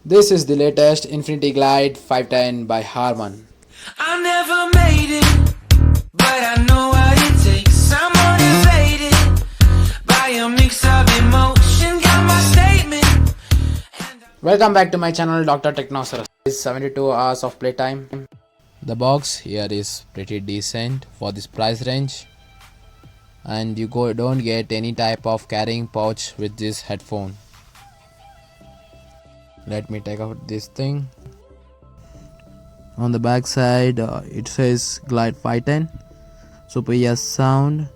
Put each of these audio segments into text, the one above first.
This is the latest Infinity Glide 510 by Harman. I never made it, but I know what it takes. I'm motivated by a mix of emotion. Got my statement. Welcome back to my channel, Dr. Technosaurus. This is 72 hours of playtime. The box here is pretty decent for this price range, and you don't get any type of carrying pouch with this headphone. Let me take out this thing. On the back side, it says Glide 510, superior sound,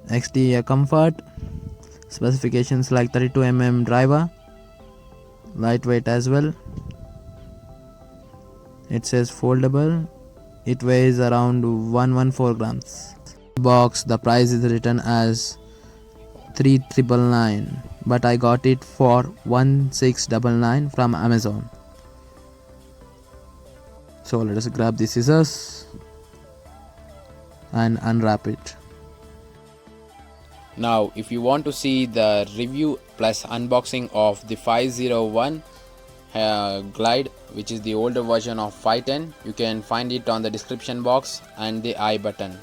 exterior comfort, specifications like 32mm driver, lightweight as well. It says foldable. It weighs around 114 grams. Box, the price is written as 3,999, but I got it for 1,699 from Amazon. So let us grab the scissors and unwrap it. Now if you want to see the review plus unboxing of the 501 Glide, which is the older version of 510, you can find it on the description box and the I button.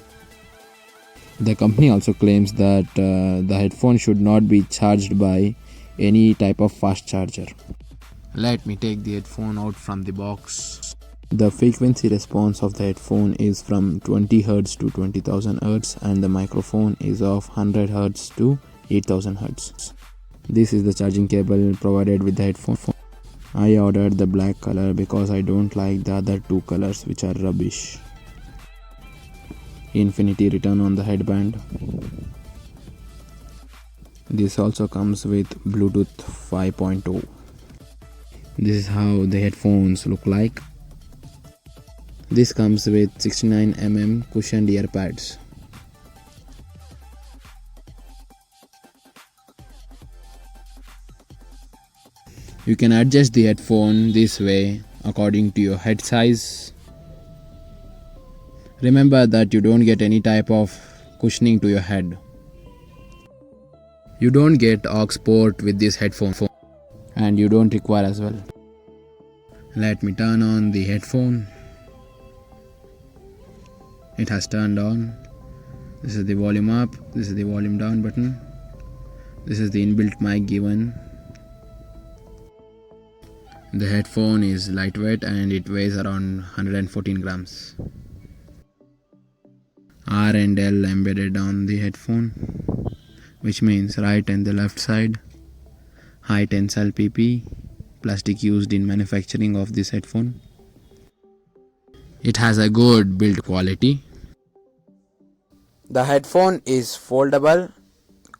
The company also claims that the headphone should not be charged by any type of fast charger. Let me take the headphone out from the box. The frequency response of the headphone is from 20 Hz to 20,000 Hz, and the microphone is of 100 Hz to 8000 Hz. This is the charging cable provided with the headphone. I ordered the black color because I don't like the other two colors, which are rubbish. Infinity written on the headband. This also comes with Bluetooth 5.0. This is how the headphones look like. This comes with 69mm cushioned ear pads. You can adjust the headphone this way according to your head size. Remember that you don't get any type of cushioning to your head. You don't get aux port with this headphone, and you don't require as well. Let me turn on the headphone. It has turned on. This is the volume up, this is the volume down button. This is the inbuilt mic given. The headphone is lightweight and it weighs around 114 grams. R and L embedded on the headphone, which means right and the left side. High tensile PP, plastic used in manufacturing of this headphone. It has a good build quality. The headphone is foldable,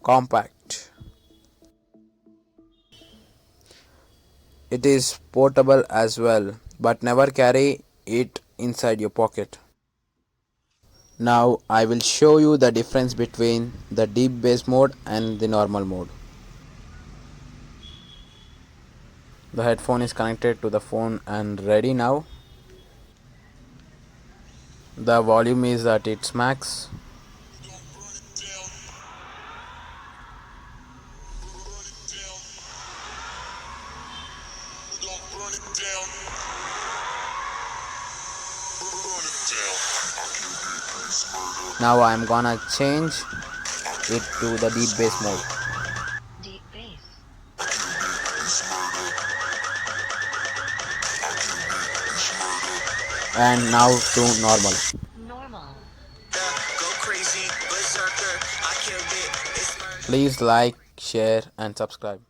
compact. It is portable as well, but never carry it inside your pocket. Now I will show you the difference between the deep bass mode and the normal mode. The headphone is connected to the phone and ready now. The volume is at its max. Now I am gonna change it to the deep bass mode. Deep bass. And now to normal. Normal. Go crazy, berserker. I killed it. It's murder. Please like, share and subscribe.